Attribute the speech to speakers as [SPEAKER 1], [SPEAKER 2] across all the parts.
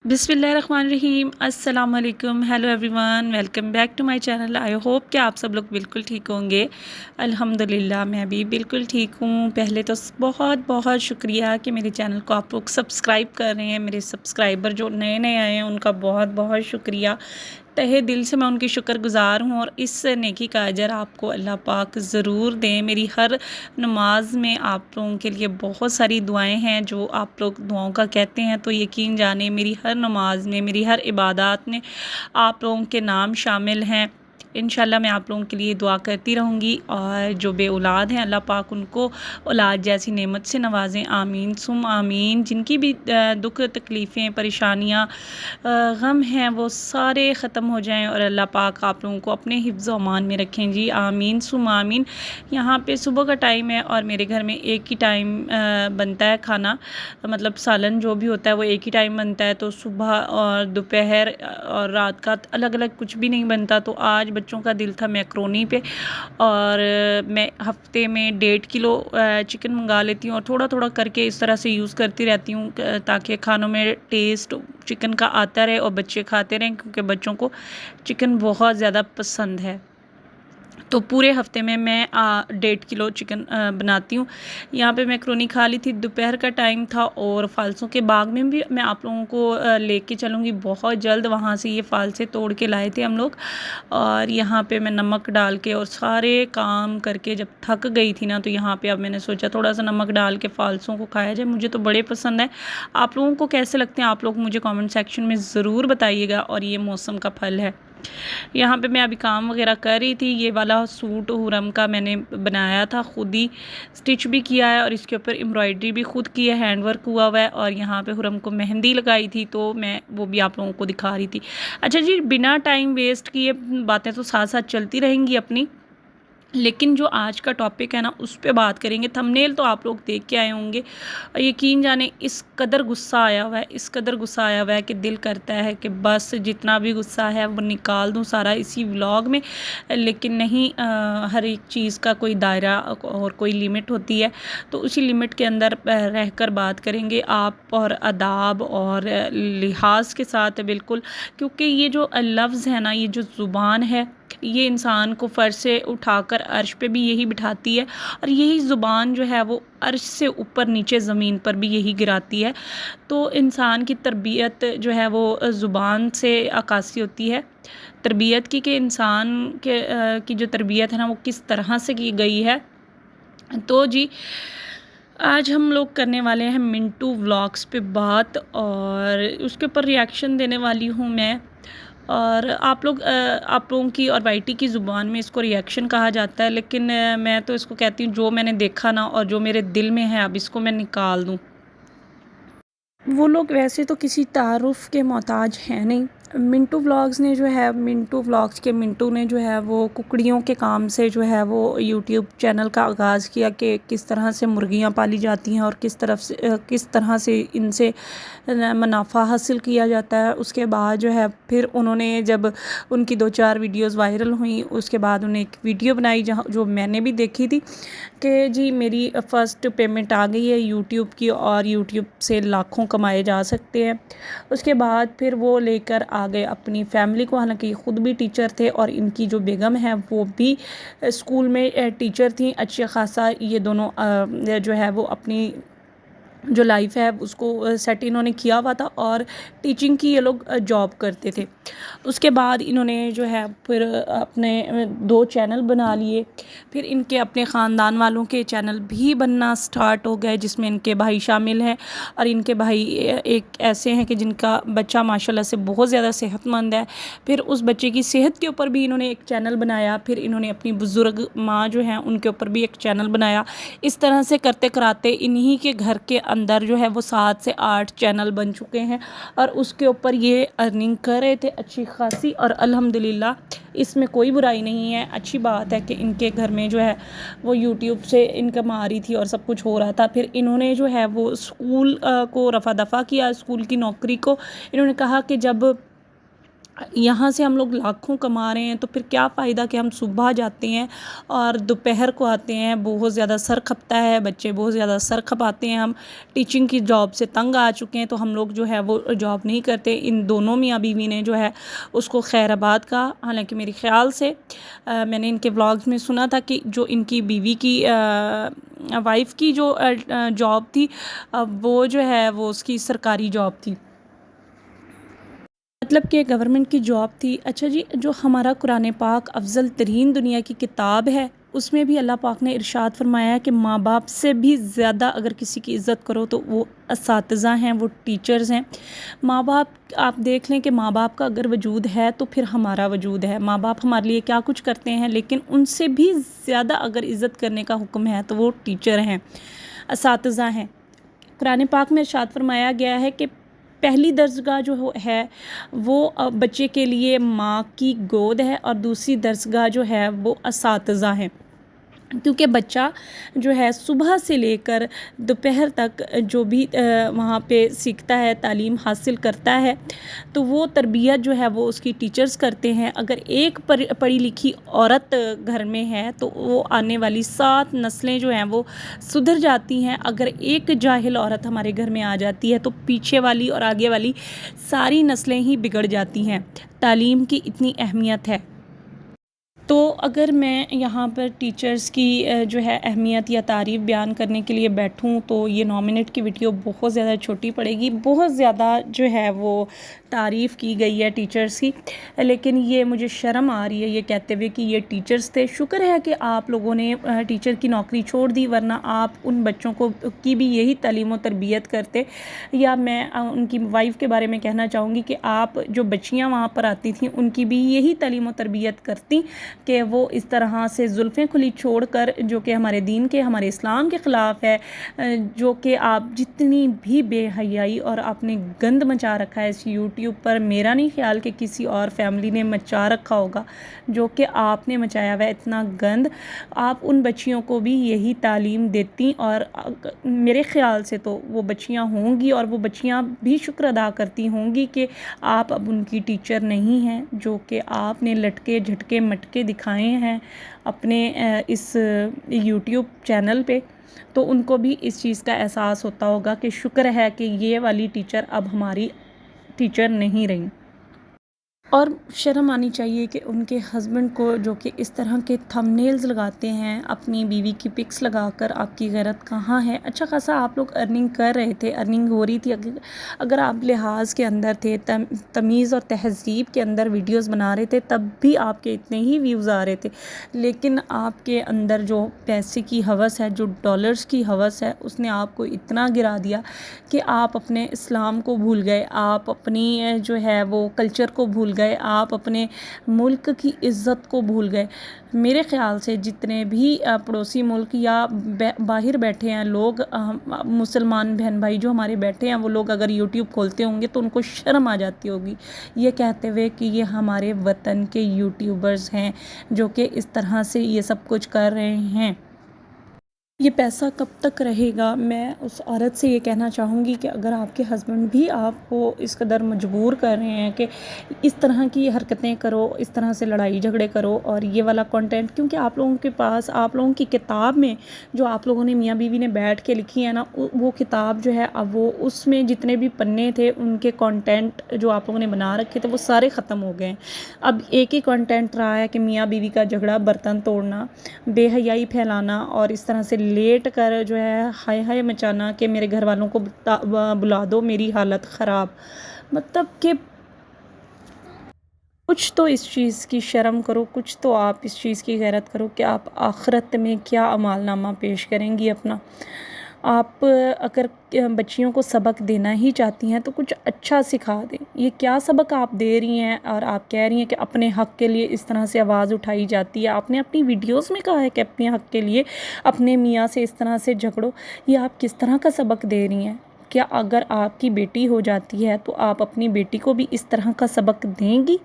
[SPEAKER 1] बिस्मिल्लाहिर्रहमानिर्रहीम अस्सलाम वालेकुम। Hello everyone, welcome back to my channel. I hope कि आप सब लोग बिल्कुल ठीक होंगे। अल्हम्दुलिल्लाह मैं भी बिल्कुल ठीक हूँ। पहले तो बहुत बहुत शुक्रिया कि मेरे चैनल को आप लोग सब्सक्राइब कर रहे हैं। मेरे सब्सक्राइबर जो नए नए आए हैं उनका बहुत बहुत शुक्रिया। तहे दिल से मैं उनकी शुक्रगुज़ार हूँ और इस नेकी का अजर आपको अल्लाह पाक ज़रूर दें। मेरी हर नमाज में आप लोगों के लिए बहुत सारी दुआएं हैं जो आप लोग दुआओं का कहते हैं, तो यकीन जाने मेरी हर नमाज में, मेरी हर इबादत में आप लोगों के नाम शामिल हैं। इंशाल्लाह मैं आप लोगों के लिए दुआ करती रहूँगी और जो बे औलाद हैं अल्लाह पाक उनको औलाद जैसी नेमत से नवाजें। आमीन सुम आमीन। जिनकी भी दुख तकलीफ़ें परेशानियाँ गम हैं वो सारे ख़त्म हो जाएं और अल्लाह पाक आप लोगों को अपने हिफ्ज़ व अमान में रखें जी। आमीन सुम आमीन। यहाँ पे सुबह का टाइम है और मेरे घर में एक ही टाइम बनता है खाना, मतलब सालन जो भी होता है वो एक ही टाइम बनता है। तो सुबह और दोपहर और रात का अलग अलग कुछ भी नहीं बनता। तो आज बच्चों का दिल था मैक्रोनी पे और मैं हफ्ते में 1.5 किलो चिकन मंगा लेती हूँ और थोड़ा थोड़ा करके इस तरह से यूज़ करती रहती हूँ ताकि खानों में टेस्ट चिकन का आता रहे और बच्चे खाते रहें, क्योंकि बच्चों को चिकन बहुत ज़्यादा पसंद है। तो पूरे हफ्ते में मैं 1.5 किलो चिकन बनाती हूँ। यहाँ पे मैक्रोनी खा ली थी। दोपहर का टाइम था और फ़ालसों के बाग में भी मैं आप लोगों को लेके चलूँगी बहुत जल्द। वहाँ से ये फ़ालसे तोड़ के लाए थे हम लोग और यहाँ पे मैं नमक डाल के और सारे काम करके जब थक गई थी ना, तो यहाँ पे अब मैंने सोचा थोड़ा सा नमक डाल के फ़ालसों को खाया जाए। मुझे तो बड़े पसंद है। आप लोगों को कैसे लगते हैं आप लोग मुझे कमेंट सेक्शन में ज़रूर बताइएगा। और ये मौसम का फल है। यहाँ पे मैं अभी काम वगैरह कर रही थी। ये वाला सूट हुरम का मैंने बनाया था, खुद ही स्टिच भी किया है और इसके ऊपर एम्ब्रॉयडरी भी खुद की है, हैंड वर्क हुआ हुआ है। और यहाँ पे हुरम को मेहंदी लगाई थी तो मैं वो भी आप लोगों को दिखा रही थी। अच्छा जी, बिना टाइम वेस्ट किए बातें तो साथ साथ चलती रहेंगी अपनी, लेकिन जो आज का टॉपिक है ना उस पे बात करेंगे। थंबनेल तो आप लोग देख के आए होंगे और यकीन जाने इस कदर गुस्सा आया हुआ है, इस कदर गुस्सा आया हुआ है कि दिल करता है कि बस जितना भी गुस्सा है वो निकाल दूं सारा इसी व्लॉग में। लेकिन नहीं, हर एक चीज़ का कोई दायरा और कोई लिमिट होती है, तो उसी लिमिट के अंदर रहकर बात करेंगे आप और अदाब और लिहाज के साथ बिल्कुल। क्योंकि ये जो लफ्ज़ है ना, ये जो ज़ुबान है, ये इंसान को फ़र्श से उठाकर अर्श पे भी यही बिठाती है और यही ज़ुबान जो है वो अर्श से ऊपर नीचे ज़मीन पर भी यही गिराती है। तो इंसान की तरबियत जो है वो ज़ुबान से अक्कासी होती है। तरबियत की कि इंसान के की जो तरबियत है ना वो किस तरह से की गई है। तो जी, आज हम लोग करने वाले हैं मिंटू व्लॉग्स पे बात और उसके ऊपर रिएक्शन देने वाली हूँ मैं। और आप लोगों की और वाईटी की ज़ुबान में इसको रिएक्शन कहा जाता है, लेकिन मैं तो इसको कहती हूँ जो मैंने देखा ना और जो मेरे दिल में है अब इसको मैं निकाल दूँ। वो लोग वैसे तो किसी तारुफ़ के मोहताज हैं नहीं। मिंटू व्लॉग्स ने जो है, मिंटू व्लॉग्स के मिंटू ने जो है वो कुकड़ियों के काम से जो है वो यूट्यूब चैनल का आगाज़ किया कि किस तरह से मुर्गियां पाली जाती हैं और किस तरह से इनसे मुनाफा हासिल किया जाता है। उसके बाद जो है फिर उन्होंने जब उनकी 2-4 वीडियोस वायरल हुई, उसके बाद उन्हें एक वीडियो बनाई जहाँ जो मैंने भी देखी थी कि जी मेरी फ़र्स्ट पेमेंट आ गई है यूट्यूब की और यूट्यूब से लाखों कमाए जा सकते हैं। उसके बाद फिर वो लेकर आ गए अपनी फैमिली को। हालांकि ये ख़ुद भी टीचर थे और इनकी जो बेगम है वो भी स्कूल में टीचर थी। अच्छा खासा ये दोनों जो है वो अपनी जो लाइफ है उसको सेट इन्होंने किया हुआ था और टीचिंग की ये लोग जॉब करते थे। उसके बाद इन्होंने जो है फिर अपने 2 चैनल बना लिए। फिर इनके अपने ख़ानदान वालों के चैनल भी बनना स्टार्ट हो गए जिसमें इनके भाई शामिल हैं। और इनके भाई एक ऐसे हैं कि जिनका बच्चा माशाल्लाह से बहुत ज़्यादा सेहतमंद है। फिर उस बच्चे की सेहत के ऊपर भी इन्होंने एक चैनल बनाया। फिर इन्होंने अपनी बुज़ुर्ग माँ जो हैं उनके ऊपर भी एक चैनल बनाया। इस तरह से करते कराते इन्हीं के घर के अंदर जो है वो 7 से 8 चैनल बन चुके हैं और उसके ऊपर ये अर्निंग कर रहे थे अच्छी खासी। और अल्हम्दुलिल्लाह इसमें कोई बुराई नहीं है, अच्छी बात है कि इनके घर में जो है वो यूट्यूब से इनकम आ रही थी और सब कुछ हो रहा था। फिर इन्होंने जो है वो स्कूल को रफ़ा दफ़ा किया, स्कूल की नौकरी को। इन्होंने कहा कि जब यहाँ से हम लोग लाखों कमा रहे हैं, तो फिर क्या फ़ायदा कि हम सुबह जाते हैं और दोपहर को आते हैं, बहुत ज़्यादा सर खपता है, बच्चे बहुत ज़्यादा सर खपाते हैं। हम टीचिंग की जॉब से तंग आ चुके हैं, तो हम लोग जो है वो जॉब नहीं करते। इन दोनों मियाँ बीवी ने जो है उसको खैराबाद कहा। हालांकि मेरे ख़्याल से मैंने इनके व्लॉग्स में सुना था कि जो इनकी बीवी की वाइफ़ की जो जॉब थी, वो जो है वो उसकी सरकारी जॉब थी, मतलब कि गवर्नमेंट की जॉब थी। अच्छा जी, जो हमारा कुरान पाक अफ़ज़ल तरीन दुनिया की किताब है, उसमें भी अल्लाह पाक ने इरशाद फरमाया है कि माँ बाप से भी ज़्यादा अगर किसी की इज़्ज़त करो तो वो असातिज़ा हैं, वो टीचर्स हैं। माँ बाप, आप देख लें कि माँ बाप का अगर वजूद है तो फिर हमारा वजूद है। माँ बाप हमारे लिए क्या कुछ करते हैं, लेकिन उनसे भी ज़्यादा अगर इज़्ज़त करने का हुक्म है तो वो टीचर हैं, असातिज़ा हैं। कुरान पाक में इरशाद फरमाया गया है कि पहली दर्जगाह जो है वो बच्चे के लिए माँ की गोद है, और दूसरी दर्जगाह जो है वो असातिज़ा है। क्योंकि बच्चा जो है सुबह से लेकर दोपहर तक जो भी वहाँ पे सीखता है, तालीम हासिल करता है, तो वो तरबियत जो है वो उसकी टीचर्स करते हैं। अगर एक पढ़ी लिखी औरत घर में है तो वो आने वाली 7 नस्लें जो हैं वो सुधर जाती हैं। अगर एक जाहिल औरत हमारे घर में आ जाती है तो पीछे वाली और आगे वाली सारी नस्लें ही बिगड़ जाती हैं। तालीम की इतनी अहमियत है। तो अगर मैं यहाँ पर टीचर्स की जो है अहमियत या तारीफ़ बयान करने के लिए बैठूँ तो ये 9 मिनट की वीडियो बहुत ज़्यादा छोटी पड़ेगी। बहुत ज़्यादा जो है वो तारीफ़ की गई है टीचर्स की, लेकिन ये मुझे शर्म आ रही है ये कहते हुए कि ये टीचर्स थे। शुक्र है कि आप लोगों ने टीचर की नौकरी छोड़ दी, वरना आप उन बच्चों को की भी यही तालीम व तरबियत करते। या मैं उनकी वाइफ़ के बारे में कहना चाहूँगी कि आप जो बच्चियाँ वहाँ पर आती थीं उनकी भी यही तालीम व तरबियत करती कि वो इस तरह से जुल्फ़ें खुली छोड़कर, जो कि हमारे दीन के, हमारे इस्लाम के ख़िलाफ़ है, जो कि आप जितनी भी बेहयाई और आपने गंद मचा रखा है इस यूट्यूब पर, मेरा नहीं ख्याल कि किसी और फैमिली ने मचा रखा होगा जो कि आपने मचाया हुआ है इतना गंद। आप उन बच्चियों को भी यही तालीम देती, और मेरे ख़्याल से तो वो बच्चियाँ होंगी और वो बच्चियाँ भी शुक्र अदा करती होंगी कि आप अब उनकी टीचर नहीं हैं, जो कि आपने लटके झटके मटके दिखाए हैं अपने इस यूट्यूब चैनल पे। तो उनको भी इस चीज़ का एहसास होता होगा कि शुक्र है कि ये वाली टीचर अब हमारी टीचर नहीं रही। और शर्म आनी चाहिए कि उनके हस्बैंड को, जो कि इस तरह के थंबनेल्स लगाते हैं अपनी बीवी की पिक्स लगाकर, आपकी गैरत कहाँ है। अच्छा खासा आप लोग अर्निंग कर रहे थे, अर्निंग हो रही थी। अगर आप लिहाज के अंदर थे, तमीज़ और तहज़ीब के अंदर वीडियोस बना रहे थे, तब भी आपके इतने ही व्यूज़ आ रहे थे। लेकिन आपके अंदर जो पैसे की हवस है, जो डॉलर्स की हवस है, उसने आपको इतना गिरा दिया कि आप अपने इस्लाम को भूल गए, आप अपनी जो है वो कल्चर को भूल गए, आप अपने मुल्क की इज़्ज़त को भूल गए। मेरे ख़्याल से जितने भी पड़ोसी मुल्क या बाहर बैठे हैं लोग, मुसलमान बहन भाई जो हमारे बैठे हैं, वो लोग अगर यूट्यूब खोलते होंगे तो उनको शर्म आ जाती होगी ये कहते हुए कि ये हमारे वतन के यूट्यूबर्स हैं जो कि इस तरह से ये सब कुछ कर रहे हैं। ये पैसा कब तक रहेगा? मैं उस औरत से ये कहना चाहूँगी कि अगर आपके हस्बैंड भी आपको इस कदर मजबूर कर रहे हैं कि इस तरह की हरकतें करो, इस तरह से लड़ाई झगड़े करो और ये वाला कंटेंट, क्योंकि आप लोगों के पास, आप लोगों की किताब में जो आप लोगों ने मियाँ बीवी ने बैठ के लिखी है ना, वो किताब जो है, अब वो उसमें जितने भी पन्ने थे उनके कंटेंट जो आप लोगों ने बना रखे थे वो सारे ख़त्म हो गए हैं। अब एक ही कंटेंट रहा है कि मियाँ बीवी का झगड़ा, बर्तन तोड़ना, बेहयाई फैलाना और इस तरह से लेट कर जो है हाय हाय मचाना कि मेरे घर वालों को बुला दो, मेरी हालत ख़राब। मतलब कि कुछ तो इस चीज़ की शर्म करो, कुछ तो आप इस चीज़ की गैरत करो कि आप आखिरत में क्या अमालनामा पेश करेंगी अपना। आप अगर बच्चियों को सबक देना ही चाहती हैं तो कुछ अच्छा सिखा दें। ये क्या सबक आप दे रही हैं और आप कह रही हैं कि अपने हक़ के लिए इस तरह से आवाज़ उठाई जाती है। आपने अपनी वीडियोस में कहा है कि अपने हक़ के लिए अपने मियाँ से इस तरह से झगड़ो। ये आप किस तरह का सबक दे रही हैं? क्या अगर आपकी बेटी हो जाती है तो आप अपनी बेटी को भी इस तरह का सबक देंगी?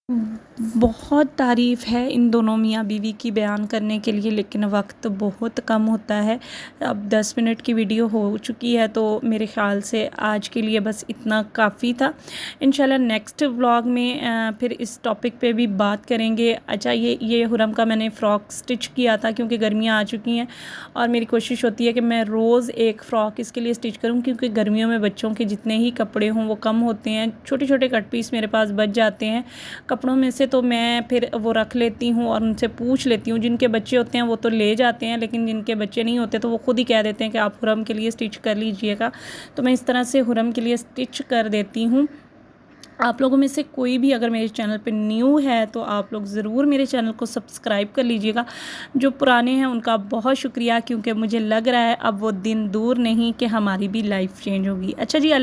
[SPEAKER 1] बहुत तारीफ़ है इन दोनों मियाँ बीवी की बयान करने के लिए, लेकिन वक्त बहुत कम होता है। अब 10 मिनट की वीडियो हो चुकी है, तो मेरे ख़्याल से आज के लिए बस इतना काफ़ी था। इंशाल्लाह नेक्स्ट व्लॉग में फिर इस टॉपिक पे भी बात करेंगे। अच्छा, ये हुरम का मैंने फ़्रॉक स्टिच किया था, क्योंकि गर्मियाँ आ चुकी हैं और मेरी कोशिश होती है कि मैं रोज़ एक फ़्रॉक इसके लिए स्टिच करूँ, क्योंकि गर्मियों में बच्चों के जितने ही कपड़े हों वो कम होते हैं। छोटे छोटे कट पीस मेरे पास बच जाते हैं कपड़ों में से, तो मैं फिर वो रख लेती हूँ और उनसे पूछ लेती हूँ। जिनके बच्चे होते हैं वो तो ले जाते हैं, लेकिन जिनके बच्चे नहीं होते तो वो खुद ही कह देते हैं कि आप हुरम के लिए स्टिच कर लीजिएगा। तो मैं इस तरह से हुरम के लिए स्टिच कर देती हूँ। आप लोगों में से कोई भी अगर मेरे चैनल पे न्यू है तो आप लोग ज़रूर मेरे चैनल को सब्सक्राइब कर लीजिएगा। जो पुराने हैं उनका बहुत शुक्रिया, क्योंकि मुझे लग रहा है अब वो दिन दूर नहीं कि हमारी भी लाइफ चेंज होगी। अच्छा जी।